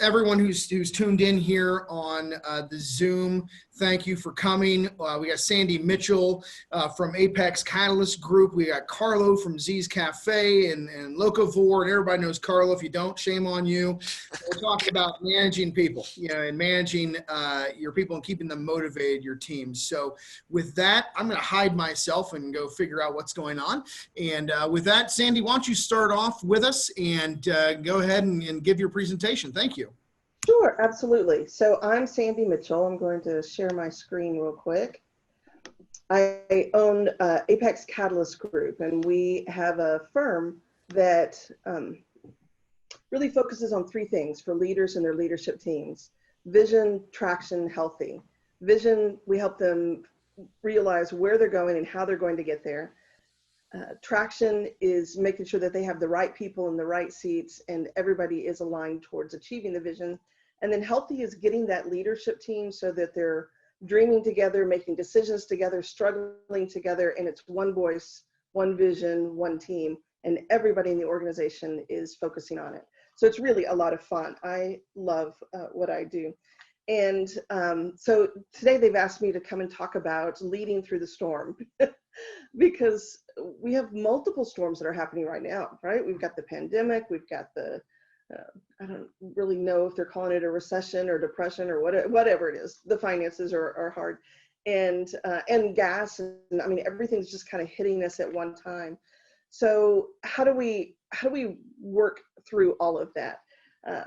everyone who's tuned in here on the Zoom, thank you for coming. We got Sandi Mitchell from Apex Catalyst Group. We got Carlo from Z's Cafe and Locavore, and everybody knows Carlo. If you don't, shame on you. We're talking about managing people, and managing your people and keeping them motivated, your teams. So with that, I'm going to hide myself and go figure out what's going on. And with that, Sandi, why don't you start off with us and go ahead and give your presentation. Thank you. Sure, absolutely. So I'm Sandi Mitchell. I'm going to share my screen real quick. I own Apex Catalyst Group, and we have a firm that really focuses on three things for leaders and their leadership teams: vision, traction, healthy. Vision, we help them realize where they're going and how they're going to get there. Traction is making sure that they have the right people in the right seats and everybody is aligned towards achieving the vision. And then healthy is getting that leadership team so that they're dreaming together, making decisions together, struggling together, and it's one voice, one vision, one team, and everybody in the organization is focusing on it. So it's really a lot of fun. I love what I do. And so today they've asked me to come and talk about leading through the storm because we have multiple storms that are happening right now, right? We've got the pandemic, we've got the, I don't really know if they're calling it a recession or depression or whatever it is. The finances are hard, and gas, and I mean, everything's just kind of hitting us at one time. So how do we work through all of that?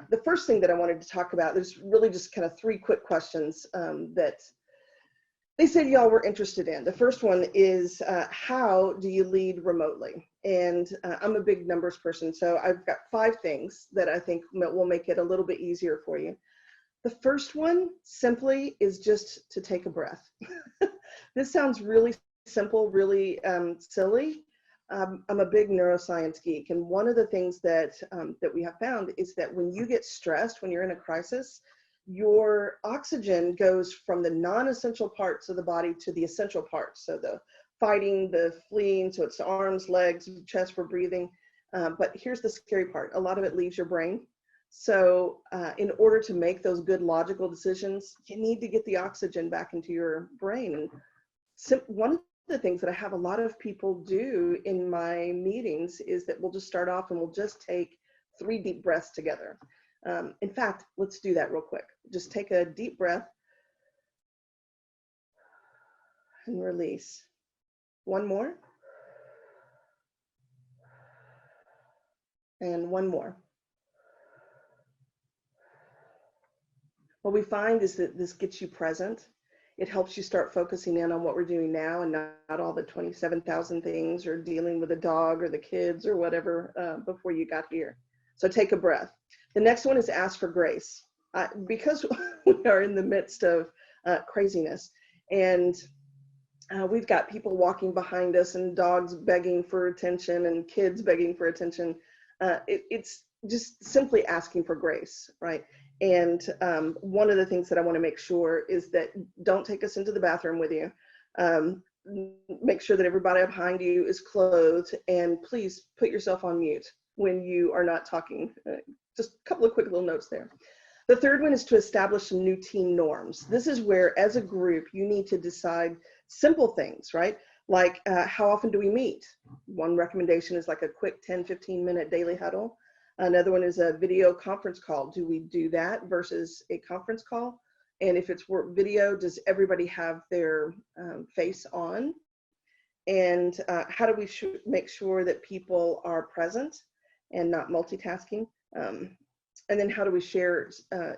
The first thing that I wanted to talk about, there's really just kind of three quick questions that they said y'all were interested in. The first one is, how do you lead remotely? And I'm a big numbers person, so I've got 5 things that I think will make it a little bit easier for you. The first one simply is just to take a breath. This sounds really simple, really silly. I'm a big neuroscience geek, and one of the things that we have found is that when you get stressed, when you're in a crisis, your oxygen goes from the non-essential parts of the body to the essential parts. So the fighting, the fleeing, so it's the arms, legs, chest for breathing. But here's the scary part. A lot of it leaves your brain. So in order to make those good logical decisions, you need to get the oxygen back into your brain. And one of the things that I have a lot of people do in my meetings is that we'll just start off and we'll just take 3 deep breaths together. In fact, let's do that real quick. Just take a deep breath and release. One more. And one more. What we find is that this gets you present. It helps you start focusing in on what we're doing now and not all the 27,000 things or dealing with a dog or the kids or whatever before you got here. So take a breath. The next one is ask for grace. Because we are in the midst of craziness, and we've got people walking behind us and dogs begging for attention and kids begging for attention. It's just simply asking for grace, right? And one of the things that I want to make sure is that don't take us into the bathroom with you. Make sure that everybody behind you is clothed, and please put yourself on mute when you are not talking. Just a couple of quick little notes there. The third one is to establish some new team norms. This is where, as a group, you need to decide simple things, right? Like how often do we meet? One recommendation is like a quick 10, 15-minute daily huddle. Another one is a video conference call. Do we do that versus a conference call? And if it's video, does everybody have their face on? And how do we make sure that people are present and not multitasking? And then how do we share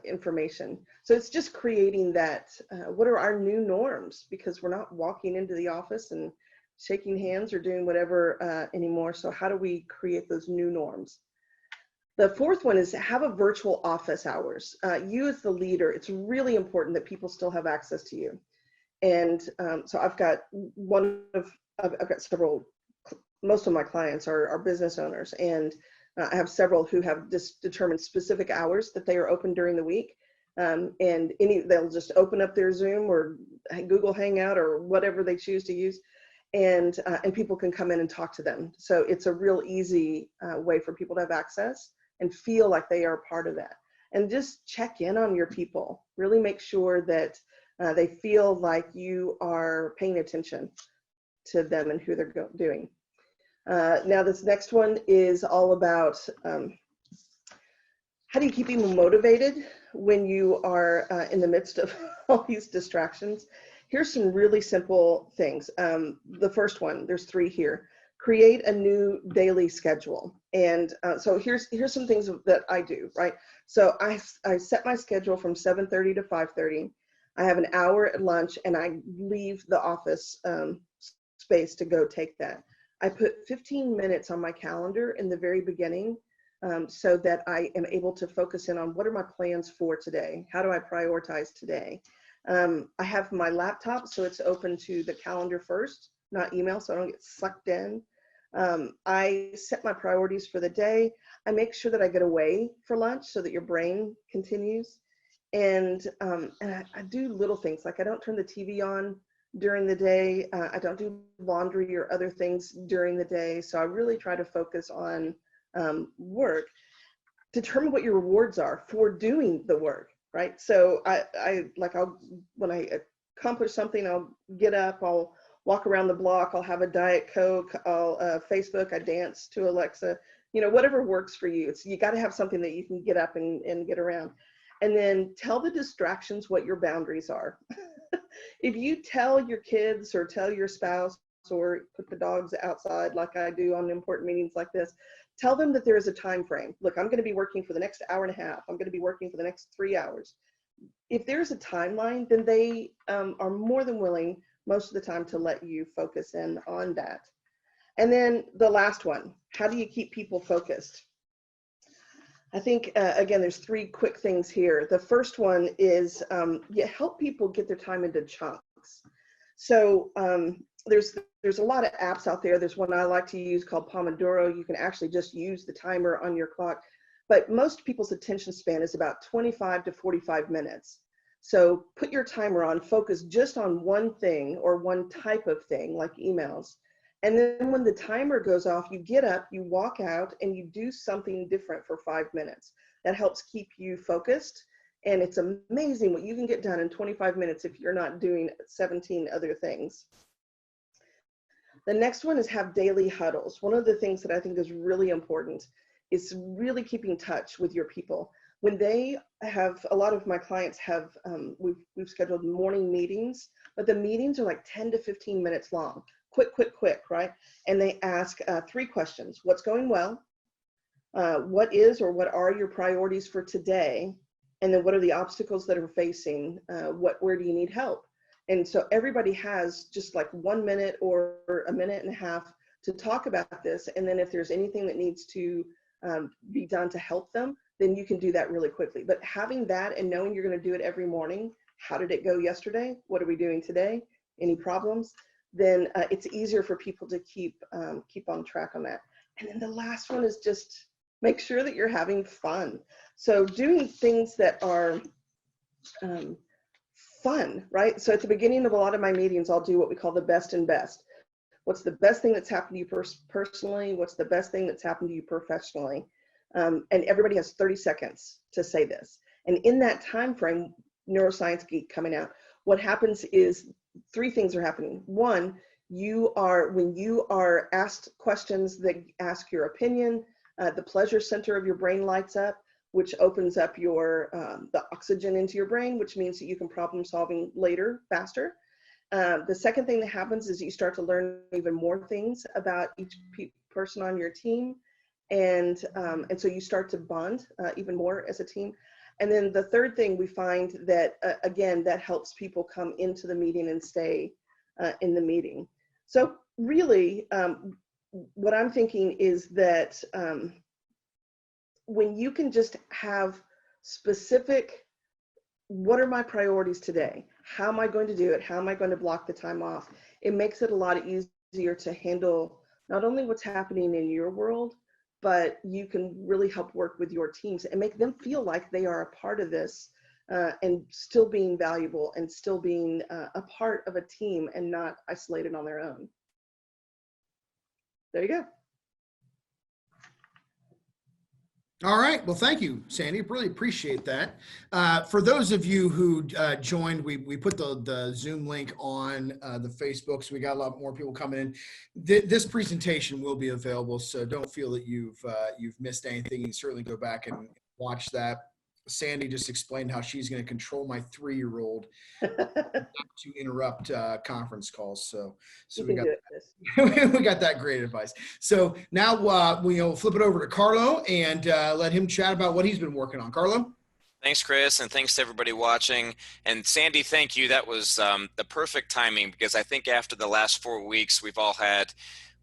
information? So it's just creating that, what are our new norms? Because we're not walking into the office and shaking hands or doing whatever anymore. So how do we create those new norms? The fourth one is have a virtual office hours. You as the leader, it's really important that people still have access to you. And so I've got several, most of my clients are business owners, and I have several who have just determined specific hours that they are open during the week. And they'll just open up their Zoom or Google Hangout or whatever they choose to use, and people can come in and talk to them. So it's a real easy way for people to have access and feel like they are part of that. and just check in on your people. Really make sure that they feel like you are paying attention to them and who they're doing. Now this next one is all about how do you keep people motivated when you are in the midst of all these distractions? Here's some really simple things. The first one, there's 3 here. Create a new daily schedule. And so here's some things that I do, right? So I set my schedule from 7:30 to 5:30. I have an hour at lunch, and I leave the office space to go take that. I put 15 minutes on my calendar in the very beginning, so that I am able to focus in on what are my plans for today? How do I prioritize today? I have my laptop, so it's open to the calendar first, not email, so I don't get sucked in. I set my priorities for the day. I make sure that I get away for lunch so that your brain continues. And I do little things, like I don't turn the TV on during the day. I don't do laundry or other things during the day. So I really try to focus on work. Determine what your rewards are for doing the work, right? So when I accomplish something, I'll get up, I'll walk around the block, I'll have a Diet Coke, I'll Facebook, I dance to Alexa, whatever works for you. You got to have something that you can get up and get around. And then tell the distractions what your boundaries are. If you tell your kids or tell your spouse or put the dogs outside like I do on important meetings like this, tell them that there is a time frame. Look, I'm going to be working for the next hour and a half. I'm going to be working for the next 3 hours. If there's a timeline, then they are more than willing most of the time to let you focus in on that. And then the last one, how do you keep people focused? I think, again, there's 3 quick things here. The first one is you help people get their time into chunks. So there's a lot of apps out there. There's one I like to use called Pomodoro. You can actually just use the timer on your clock. But most people's attention span is about 25 to 45 minutes. So put your timer on, focus just on one thing or one type of thing like emails. And then when the timer goes off, you get up, you walk out, and you do something different for 5 minutes. That helps keep you focused. And it's amazing what you can get done in 25 minutes if you're not doing 17 other things. The next one is have daily huddles. One of the things that I think is really important is really keeping touch with your people. When they have, a lot of my clients have, we've scheduled morning meetings, but the meetings are like 10 to 15 minutes long. Quick, right? And they ask 3 questions. What's going well? What is or what are your priorities for today? And then what are the obstacles that are facing? Where do you need help? And so everybody has just like 1 minute or a minute and a half to talk about this. And then if there's anything that needs to be done to help them, then you can do that really quickly. But having that and knowing you're going to do it every morning, how did it go yesterday? What are we doing today? Any problems? Then it's easier for people to keep on track on that. And then the last one is just make sure that you're having fun. So doing things that are fun, right? So at the beginning of a lot of my meetings, I'll do what we call the best and best. What's the best thing that's happened to you personally? What's the best thing that's happened to you professionally? And everybody has 30 seconds to say this. And in that time frame, neuroscience geek coming out, what happens is 3 things are happening. One, when you are asked questions that ask your opinion, the pleasure center of your brain lights up, which opens up the oxygen into your brain, which means that you can problem solving later, faster. The second thing that happens is you start to learn even more things about each person on your team. And so you start to bond even more as a team. And then the third thing we find that, again, that helps people come into the meeting and stay in the meeting. So really, what I'm thinking is that when you can just have specific, what are my priorities today? How am I going to do it? How am I going to block the time off? It makes it a lot easier to handle not only what's happening in your world, but you can really help work with your teams and make them feel like they are a part of this and still being valuable and still being a part of a team and not isolated on their own. There you go. All right. Well, thank you, Sandy. Really appreciate that. For those of you who joined, we put the Zoom link on the Facebook, so we got a lot more people coming in. This presentation will be available, so don't feel that you've missed anything. You can certainly go back and watch that. Sandy just explained how she's going to control my 3-year-old to interrupt conference calls. So You we can got do it, Chris. we got that great advice. So now we'll flip it over to Carlo and let him chat about what he's been working on. Carlo? Thanks, Chris, and thanks to everybody watching. And Sandy, thank you. That was the perfect timing, because I think after the last 4 weeks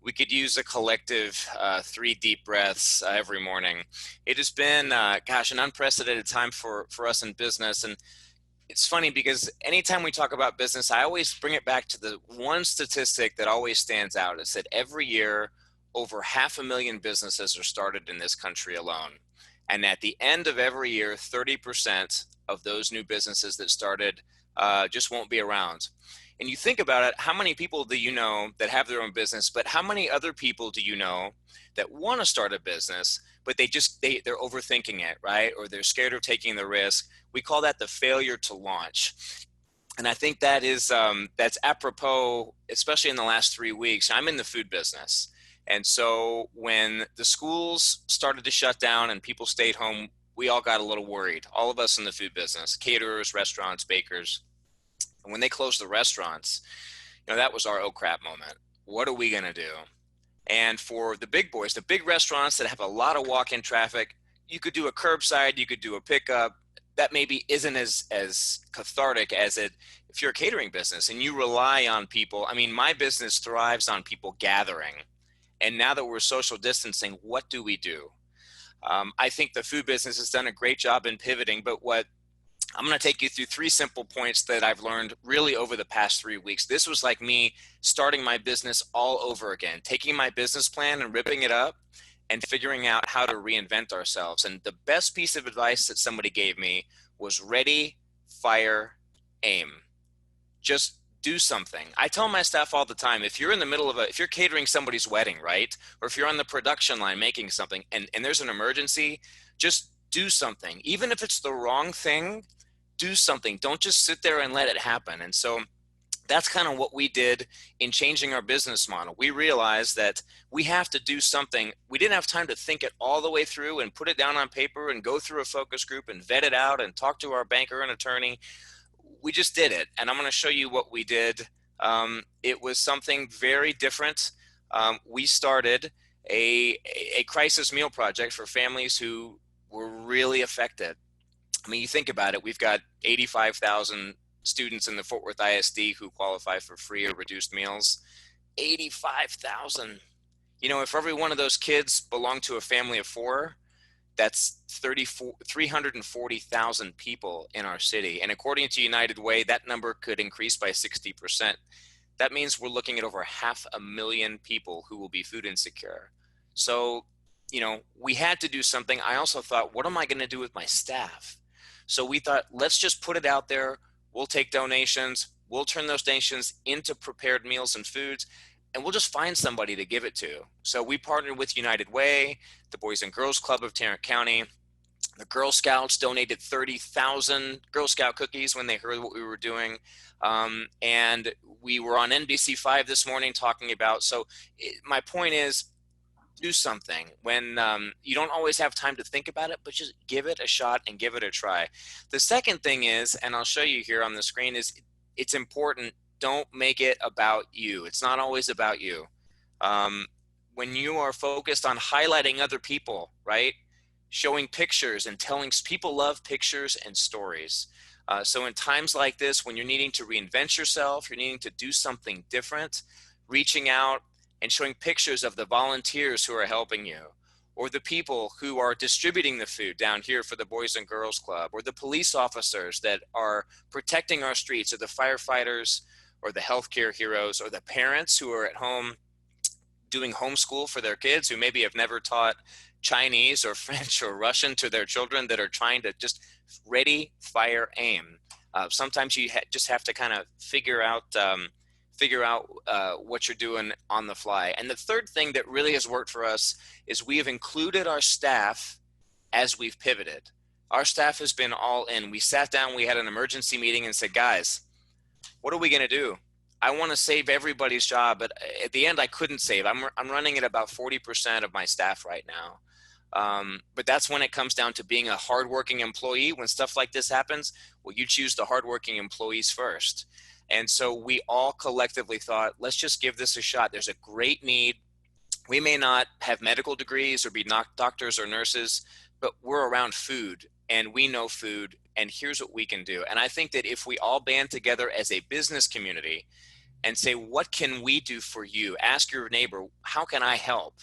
we could use a collective 3 deep breaths every morning. It has been, an unprecedented time for us in business. And it's funny because anytime we talk about business, I always bring it back to the one statistic that always stands out. Is that every year, over 500,000 businesses are started in this country alone. And at the end of every year, 30% of those new businesses that started just won't be around. And you think about it, how many people do you know that have their own business, but how many other people do you know that want to start a business, but they're overthinking it, right? Or they're scared of taking the risk. We call that the failure to launch. And I think that is that's apropos, especially in the last 3 weeks. I'm in the food business. And so when the schools started to shut down and people stayed home, we all got a little worried. All of us in the food business, caterers, restaurants, bakers. And when they closed the restaurants, that was our oh crap moment. What are we going to do? And for the big boys, the big restaurants that have a lot of walk-in traffic, you could do a curbside, you could do a pickup. That maybe isn't as cathartic as it if you're a catering business and you rely on people. I mean, my business thrives on people gathering. And now that we're social distancing, what do we do? I think the food business has done a great job in pivoting, but I'm going to take you through 3 simple points that I've learned really over the past 3 weeks. This was like me starting my business all over again, taking my business plan and ripping it up and figuring out how to reinvent ourselves. And the best piece of advice that somebody gave me was ready, fire, aim. Just do something. I tell my staff all the time, if you're in the middle of if you're catering somebody's wedding, right? Or if you're on the production line making something and there's an emergency, just do something. Even if it's the wrong thing, do something. Don't just sit there and let it happen. And so that's kind of what we did in changing our business model. We realized that we have to do something. We didn't have time to think it all the way through and put it down on paper and go through a focus group and vet it out and talk to our banker and attorney. We just did it. And I'm going to show you what we did. It was something very different. We started a crisis meal project for families who were really affected. I mean, you think about it, we've got 85,000 students in the Fort Worth ISD who qualify for free or reduced meals. 85,000. If every one of those kids belonged to a family of 4, that's 340,000 people in our city. And according to United Way, that number could increase by 60%. That means we're looking at over 500,000 people who will be food insecure. So, we had to do something. I also thought, what am I going to do with my staff? So we thought, let's just put it out there. We'll take donations. We'll turn those donations into prepared meals and foods, and we'll just find somebody to give it to. So we partnered with United Way, the Boys and Girls Club of Tarrant County. The Girl Scouts donated 30,000 Girl Scout cookies when they heard what we were doing. And we were on NBC5 this morning talking about, my point is, do something. When you don't always have time to think about it, but just give it a shot and give it a try. The second thing is, and I'll show you here on the screen, is it's important. Don't make it about you. It's not always about you. When you are focused on highlighting other people, right? Showing pictures and people love pictures and stories. So in times like this, when you're needing to reinvent yourself, you're needing to do something different, reaching out and showing pictures of the volunteers who are helping you, or the people who are distributing the food down here for the Boys and Girls Club, or the police officers that are protecting our streets, or the firefighters, or the healthcare heroes, or the parents who are at home doing homeschool for their kids who maybe have never taught Chinese or French or Russian to their children, that are trying to just ready, fire, aim. Sometimes you just have to kind of figure out what you're doing on the fly. And the third thing that really has worked for us is we have included our staff as we've pivoted. Our staff has been all in. We sat down, we had an emergency meeting and said, guys, what are we going to do? I want to save everybody's job, but at the end I couldn't save. I'm running at about 40% of my staff right now. But that's when it comes down to being a hardworking employee. When stuff like this happens, well, you choose the hardworking employees first. And so we all collectively thought, let's just give this a shot. There's a great need. We may not have medical degrees or be not doctors or nurses, but we're around food and we know food, and here's what we can do. And I think that if we all band together as a business community and say, what can we do for you? Ask your neighbor, how can I help?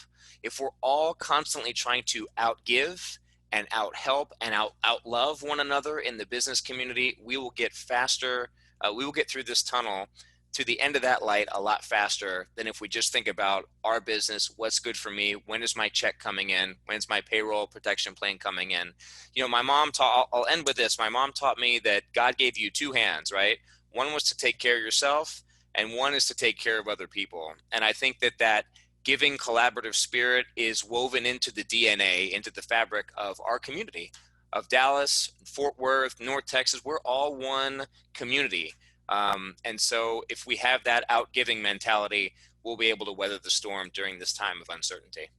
If we're all constantly trying to outgive and outhelp and outlove one another in the business community, we will get faster. We will get through this tunnel to the end of that light a lot faster than if we just think about our business, what's good for me, when is my check coming in, when's my payroll protection plan coming in. You know, my mom taught, I'll end with this. My mom taught me that God gave you two hands, right? One was to take care of yourself, and one is to take care of other people. And I think that that giving collaborative spirit is woven into the DNA, into the fabric of our community, of Dallas, Fort Worth, North Texas. We're all one community. And so if we have that outgiving mentality, we'll be able to weather the storm during this time of uncertainty.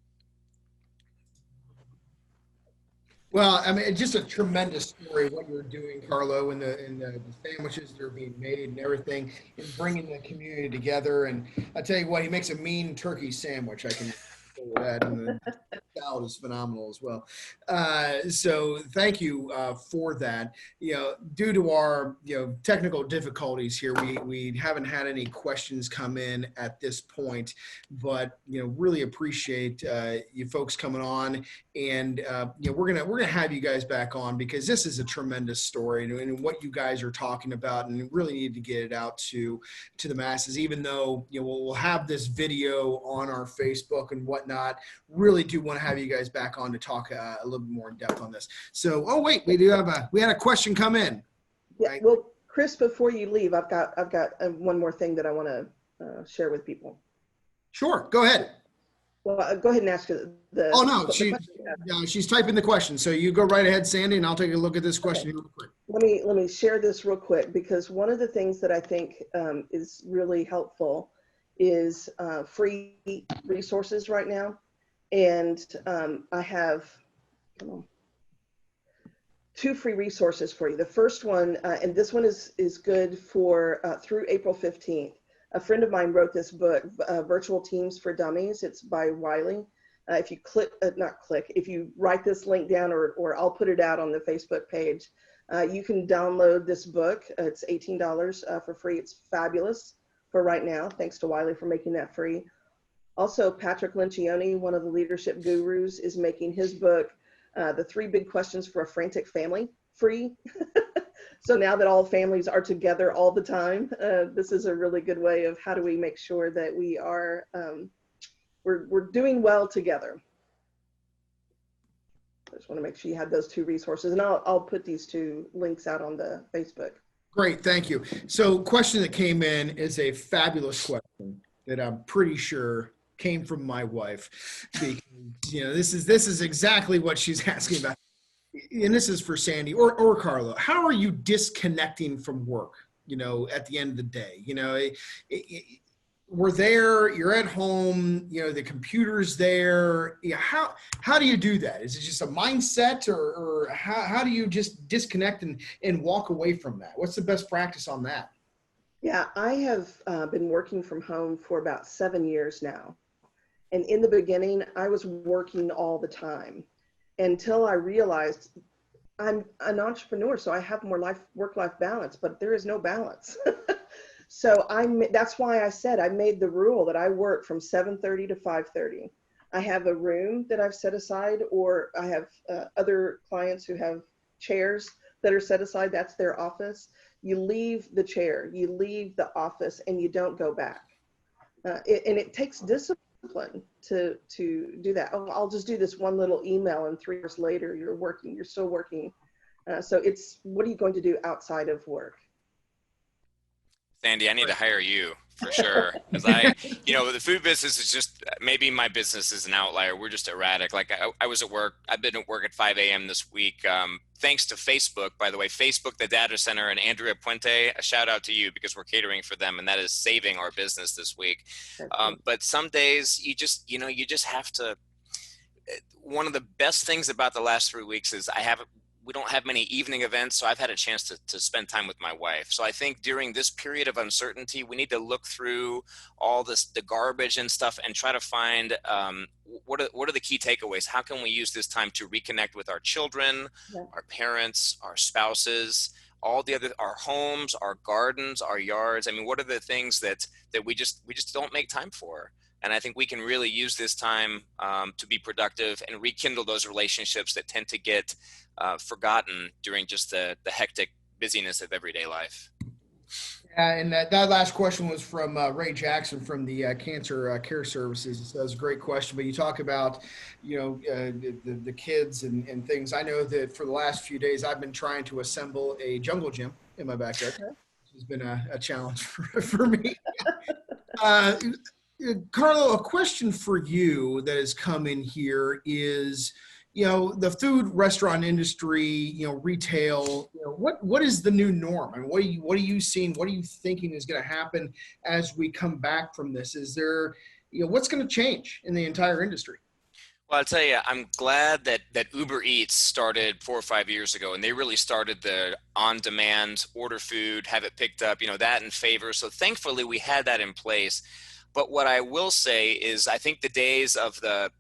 Well, I mean, it's just a tremendous story what you're doing, Carlo, and the sandwiches that are being made and everything, and bringing the community together. And I tell you what, he makes a mean turkey sandwich. I can say that, and the salad is phenomenal as well. So thank you for that. You know, due to our technical difficulties here, we haven't had any questions come in at this point, but really appreciate you folks coming on. And we're gonna have you guys back on, because this is a tremendous story and what you guys are talking about, and really need to get it out to the masses. Even though we'll have this video on our Facebook and whatnot, really do want to have you guys back on to talk a little bit more in depth on this. So, oh wait, we had a question come in. Yeah, right? well, Chris, before you leave, I've got one more thing that I want to share with people. Sure, go ahead. Well, go ahead and ask the. Oh no, she's typing the question. So you go right ahead, Sandy, and I'll take a look at this question real quick. Let me share this real quick, because one of the things that I think is really helpful is free resources right now, and I have two free resources for you. The first one, and this one is good for through April 15th. A friend of mine wrote this book, Virtual Teams for Dummies. It's by Wiley. If you if you write this link down, or I'll put it out on the Facebook page, you can download this book. It's $18 for free. It's fabulous for right now. Thanks to Wiley for making that free. Also, Patrick Lencioni, one of the leadership gurus, is making his book, The 3 Big Questions for a Frantic Family, free. So now that all families are together all the time, this is a really good way of how do we make sure that we are, we're doing well together. I just want to make sure you have those two resources, and I'll put these two links out on the Facebook. Great, thank you. So, question that came in is a fabulous question that I'm pretty sure came from my wife, because this is exactly what she's asking about. And this is for Sandy or Carlo. How are you disconnecting from work, at the end of the day? We're there, you're at home, the computer's there. How do you do that? Is it just a mindset, or how do you just disconnect and walk away from that? What's the best practice on that? Yeah, I have been working from home for about 7 years now. And in the beginning, I was working all the time, until I realized I'm an entrepreneur, so I have more work-life balance, but there is no balance. So that's why I said I made the rule that I work from 7:30 to 5:30. I have a room that I've set aside, or I have other clients who have chairs that are set aside. That's their office. You leave the chair, you leave the office, and you don't go back. And it takes discipline to do that. Oh, I'll just do this one little email, and 3 hours later you're still working. So it's, what are you going to do outside of work? Sandy, I need to hire you for sure. Because the food business is just, maybe my business is an outlier. We're just erratic. Like I was at work. I've been at work at 5 a.m. this week. Thanks to Facebook, by the way, Facebook, the data center, and Andrea Puente, a shout out to you because we're catering for them, and that is saving our business this week. But some days you just have to. One of the best things about the last 3 weeks is we don't have many evening events, so I've had a chance to spend time with my wife. So I think during this period of uncertainty, we need to look through all the garbage and stuff and try to find what are the key takeaways? How can we use this time to reconnect with our children, our parents, our spouses, our homes, our gardens, our yards? I mean, what are the things that we just don't make time for? And I think we can really use this time to be productive and rekindle those relationships that tend to get forgotten during just the hectic busyness of everyday life. And that last question was from Ray Jackson from the Cancer Care Services. That was a great question. But you talk about, the kids and things. I know that for the last few days, I've been trying to assemble a jungle gym in my backyard. Which has been a challenge for me. Carlo, a question for you that has come in here is, the food restaurant industry, retail, what is the new norm? I mean, what are you seeing? What are you thinking is going to happen as we come back from this? Is there, what's going to change in the entire industry? Well, I'll tell you, I'm glad that Uber Eats started 4 or 5 years ago, and they really started the on-demand order food, have it picked up, that in favor. So thankfully we had that in place. But what I will say is I think the days of the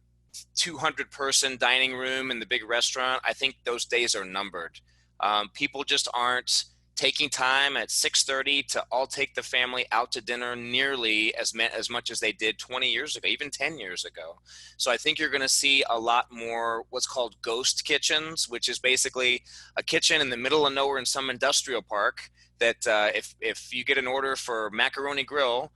200-person dining room in the big restaurant, I think those days are numbered. People just aren't taking time at 6:30 to all take the family out to dinner nearly as much as they did 20 years ago, even 10 years ago. So I think you're going to see a lot more what's called ghost kitchens, which is basically a kitchen in the middle of nowhere in some industrial park that if you get an order for Macaroni Grill,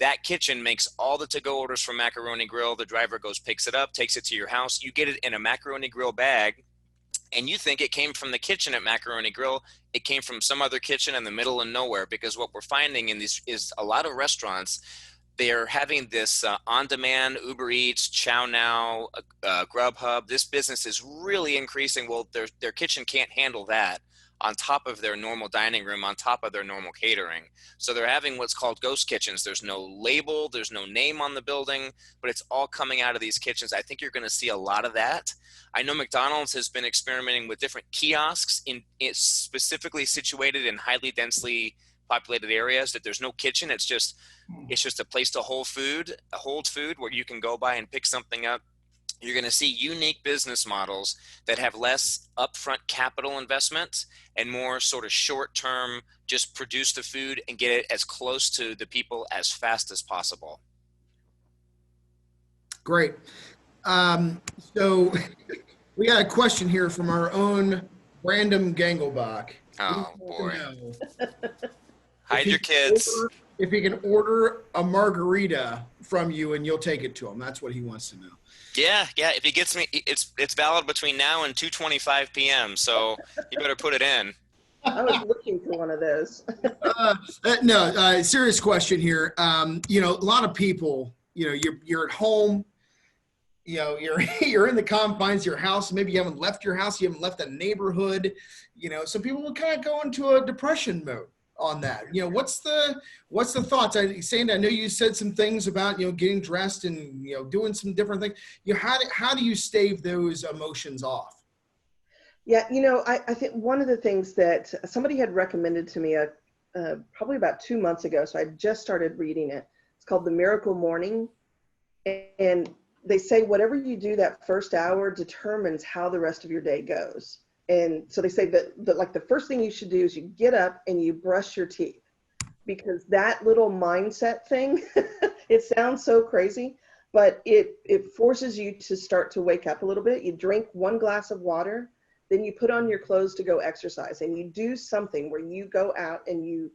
that kitchen makes all the to-go orders for Macaroni Grill. The driver goes, picks it up, takes it to your house. You get it in a Macaroni Grill bag, and you think it came from the kitchen at Macaroni Grill. It came from some other kitchen in the middle of nowhere, because what we're finding in these is a lot of restaurants, they're having this on-demand Uber Eats, Chow Now, Grubhub. This business is really increasing. Well, their kitchen can't handle that on top of their normal dining room, on top of their normal catering. So they're having what's called ghost kitchens. There's no label, there's no name on the building, but it's all coming out of these kitchens. I think you're going to see a lot of that. I know McDonald's has been experimenting with different kiosks it's specifically situated in highly densely populated areas that there's no kitchen. It's just a place to hold food where you can go by and pick something up. You're going to see unique business models that have less upfront capital investment and more sort of short-term, just produce the food and get it as close to the people as fast as possible. Great. So we got a question here from our own Brandon Gangelbach. Oh, boy. Hide your kids. If he can order a margarita from you and you'll take it to him. That's what he wants to know. Yeah. If he gets me, it's valid between now and 2:25 p.m. So you better put it in. I was looking for one of those. Serious question here. A lot of people, you're at home, you're in the confines of your house. Maybe you haven't left your house. You haven't left a neighborhood. Some people will kind of go into a depression mode on that. What's the thoughts? Sandy, I know you said some things about, getting dressed and, doing some different things. How do you stave those emotions off? Yeah. I think one of the things that somebody had recommended to me probably about 2 months ago, so I just started reading it. It's called The Miracle Morning. And they say whatever you do that first hour determines how the rest of your day goes. And so they say that like the first thing you should do is you get up and you brush your teeth, because that little mindset thing, it sounds so crazy, but it forces you to start to wake up a little bit. You drink 1 glass of water, then you put on your clothes to go exercise, and you do something where you go out and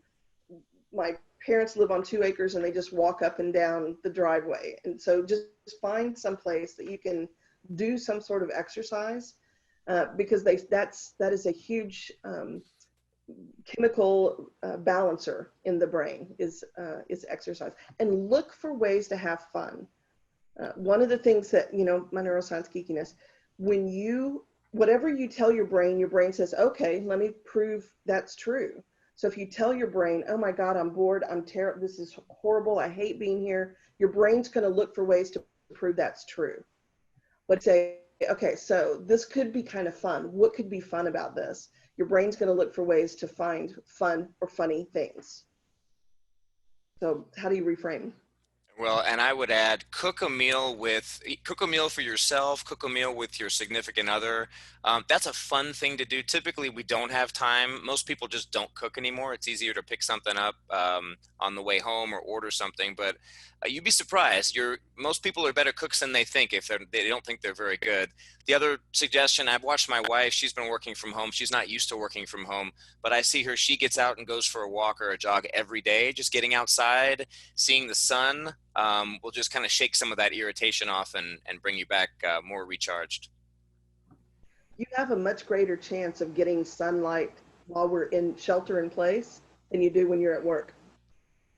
my parents live on 2 acres and they just walk up and down the driveway. And so just find some place that you can do some sort of exercise. Because that is a huge chemical balancer in the brain is exercise. And look for ways to have fun. One of the things that, you know, my neuroscience geekiness, when you, whatever you tell your brain says, okay, let me prove that's true. So if you tell your brain, oh my God, I'm bored, I'm terrible, this is horrible, I hate being here, your brain's going to look for ways to prove that's true. But say, okay, so this could be kind of fun. What could be fun about this? Your brain's going to look for ways to find fun or funny things. So how do you reframe? Well, and I would add, cook a meal for yourself, cook a meal with your significant other. That's a fun thing to do. Typically, we don't have time. Most people just don't cook anymore. It's easier to pick something up on the way home or order something. But you'd be surprised. Most people are better cooks than they think if they don't think they're very good. The other suggestion, I've watched my wife. She's been working from home. She's not used to working from home, but I see her. She gets out and goes for a walk or a jog every day. Just getting outside, seeing the sun will just kind of shake some of that irritation off and bring you back more recharged. You have a much greater chance of getting sunlight while we're in shelter in place than you do when you're at work.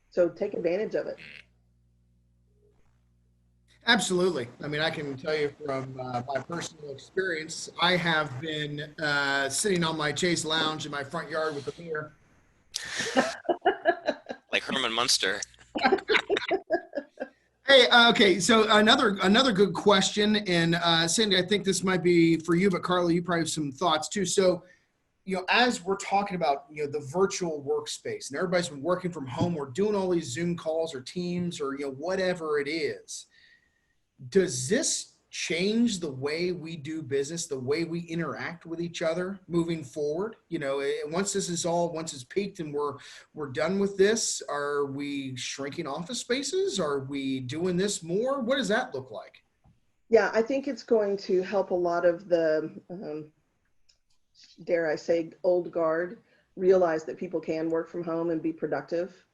So take advantage of it. Absolutely. I mean, I can tell you from my personal experience, I have been sitting on my Chase Lounge in my front yard with a beer. Like Herman Munster. Hey, okay. So another good question, and Sandy, I think this might be for you, but Carlo, you probably have some thoughts too. So, you know, as we're talking about, you know, the virtual workspace, and everybody's been working from home, we're doing all these Zoom calls or Teams or, you know, whatever it is. Does this change the way we do business, the way we interact with each other moving forward? You know, once it's peaked and we're done with this, are we shrinking office spaces? Are we doing this more? What does that look like? Yeah, I think it's going to help a lot of the, dare I say, old guard realize that people can work from home and be productive.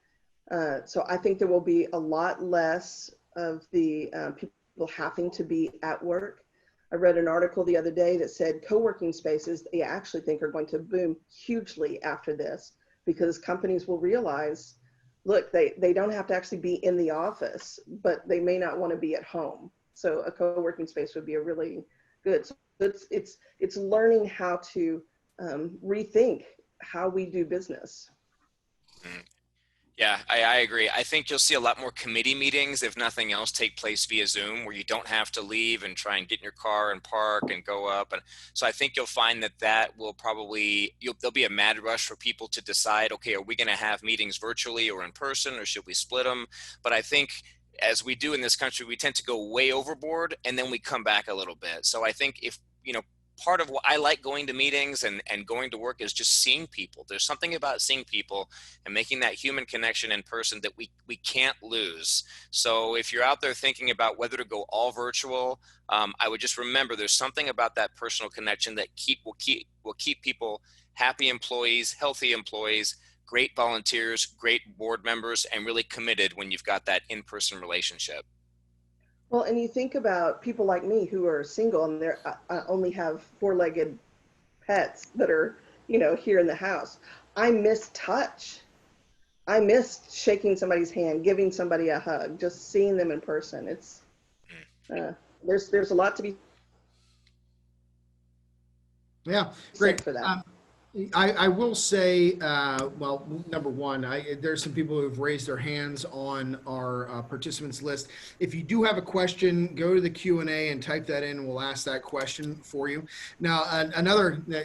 So I think there will be a lot less of the people having to be at work. I read an article the other day that said co-working spaces, they actually think are going to boom hugely after this, because companies will realize, look, they don't have to actually be in the office, but they may not want to be at home. So a co-working space would be a really good. So it's learning how to rethink how we do business. Yeah, I agree. I think you'll see a lot more committee meetings, if nothing else, take place via Zoom, where you don't have to leave and try and get in your car and park and go up. And so I think you'll find that will probably, there'll be a mad rush for people to decide, okay, are we going to have meetings virtually or in person, or should we split them? But I think, as we do in this country, we tend to go way overboard and then we come back a little bit. So I think if, you know, part of what I like going to meetings and going to work is just seeing people. There's something about seeing people and making that human connection in person that we can't lose. So if you're out there thinking about whether to go all virtual, I would just remember there's something about that personal connection that will keep people happy employees, healthy employees, great volunteers, great board members, and really committed when you've got that in-person relationship. Well, and you think about people like me who are single and I only have four-legged pets that are, you know, here in the house. I miss touch. I miss shaking somebody's hand, giving somebody a hug, just seeing them in person. It's there's a lot to be Great for that. I will say, well, number one, there's some people who have raised their hands on our participants list. If you do have a question, go to the Q&A and type that in, and we'll ask that question for you. Now,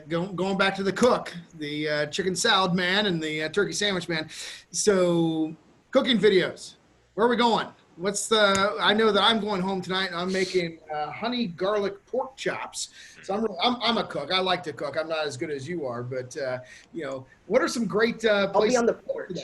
going back to the cook, the chicken salad man and the turkey sandwich man. So, cooking videos, where are we going? I know that I'm going home tonight and I'm making honey garlic pork chops. So I'm a cook. I like to cook. I'm not as good as you are, but you know, what are some great places? I'll be on the porch.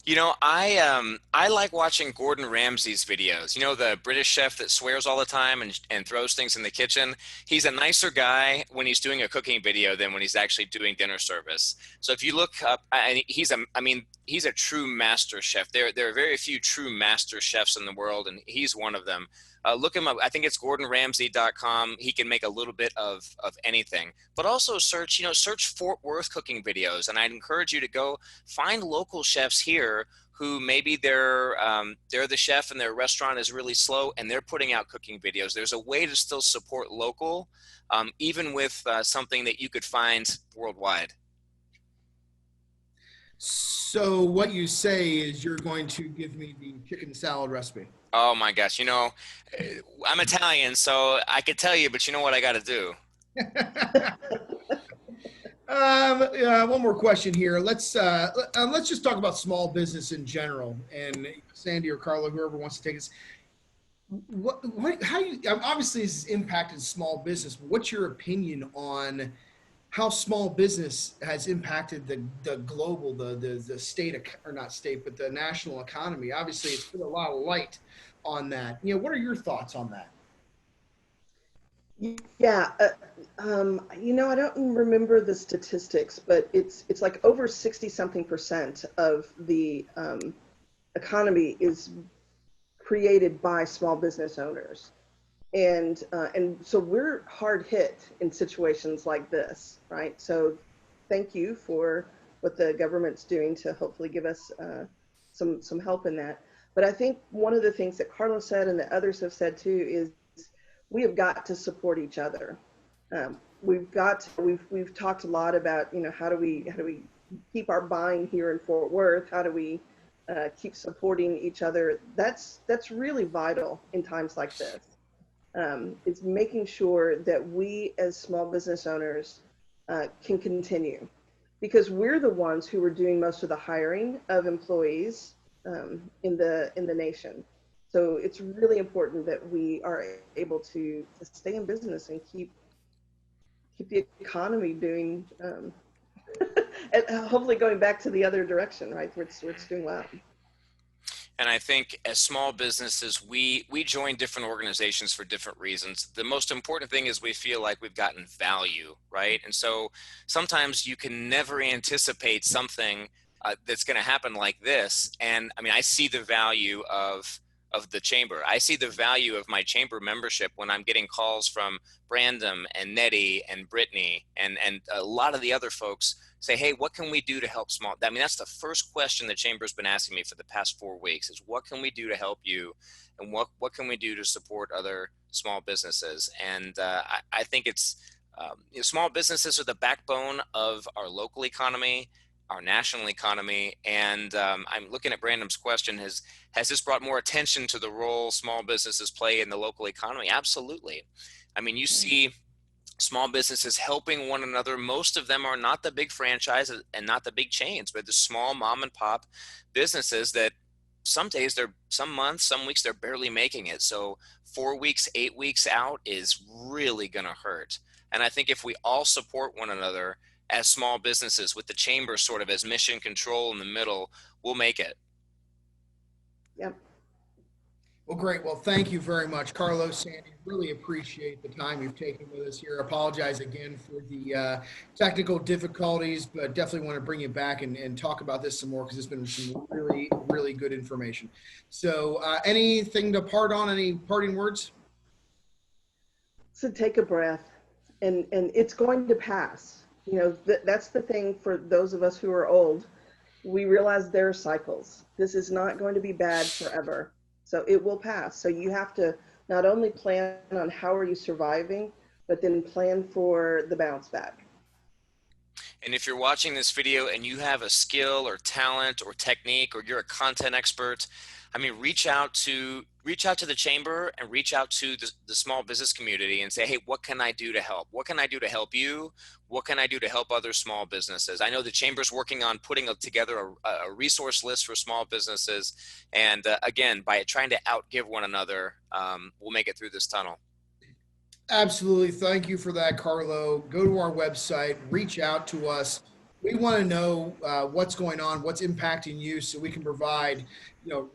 You know, I like watching Gordon Ramsay's videos. You know, the British chef that swears all the time and throws things in the kitchen. He's a nicer guy when he's doing a cooking video than when he's actually doing dinner service. So if you look up, and he's a true master chef. There are very few true master chefs in the world, and he's one of them. look him up. I think it's GordonRamsay.com. He can make a little bit of anything, but also search, search Fort Worth cooking videos. And I'd encourage you to go find local chefs here who maybe they're the chef and their restaurant is really slow and they're putting out cooking videos. There's a way to still support local, even with something that you could find worldwide. So what you say is you're going to give me the chicken salad recipe. Oh my gosh, I'm Italian, so I could tell you, but you know what I got to do? One more question here. Let's just talk about small business in general. And Sandy or Carlo, whoever wants to take us. Obviously this has impacted small business. But what's your opinion on how small business has impacted the global, the state, or not state, but the national economy? Obviously, it's put a lot of light on that. What are your thoughts on that? Yeah, I don't remember the statistics, but it's like over 60-something% of the economy is created by small business owners. And so we're hard hit in situations like this, right? So thank you for what the government's doing to hopefully give us some help in that. But I think one of the things that Carlos said and that others have said too is we have got to support each other. We've talked a lot about, how do we keep our buying here in Fort Worth? How do we keep supporting each other? That's really vital in times like this. It's making sure that we as small business owners can continue, because we're the ones who are doing most of the hiring of employees in the nation. So it's really important that we are able to stay in business and keep the economy doing, and hopefully going back to the other direction, right, where it's doing well. And I think as small businesses, we join different organizations for different reasons. The most important thing is we feel like we've gotten value, right? And so sometimes you can never anticipate something that's going to happen like this. And I mean, I see the value of the chamber. I see the value of my chamber membership when I'm getting calls from Brandon and Nettie and Brittany and a lot of the other folks say, hey, what can we do to help small? I mean, that's the first question the chamber's been asking me for the past 4 weeks is what can we do to help you? And what can we do to support other small businesses? And I think it's, small businesses are the backbone of our local economy, our national economy. And I'm looking at Brandon's question, has this brought more attention to the role small businesses play in the local economy? Absolutely. I mean, you see small businesses helping one another. Most of them are not the big franchises and not the big chains, but the small mom and pop businesses that some days some months, some weeks, they're barely making it. So 4 weeks, 8 weeks out is really going to hurt. And I think if we all support one another as small businesses with the chamber sort of as mission control in the middle, we'll make it. Yep. Well, great. Well, thank you very much, Carlos, Sandy. Really appreciate the time you've taken with us here. Apologize again for the technical difficulties, but definitely want to bring you back and talk about this some more because it's been some really, really good information. So anything to part on? Any parting words? So take a breath, and it's going to pass. That's the thing for those of us who are old. We realize there are cycles. This is not going to be bad forever. So it will pass. So you have to not only plan on how are you surviving, but then plan for the bounce back. And if you're watching this video and you have a skill or talent or technique, or you're a content expert, I mean, reach out to the chamber and reach out to the small business community and say, hey, what can I do to help? What can I do to help you? What can I do to help other small businesses? I know the chamber's working on putting together a resource list for small businesses. And again, by trying to outgive one another, we'll make it through this tunnel. Absolutely. Thank you for that, Carlo. Go to our website, reach out to us. We want to know what's going on, what's impacting you, so we can provide,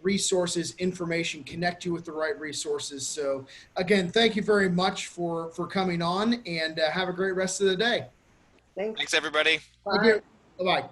resources, information, connect you with the right resources. So again, thank you very much for coming on, and have a great rest of the day. Thanks. Thanks, everybody. Bye. Bye-bye.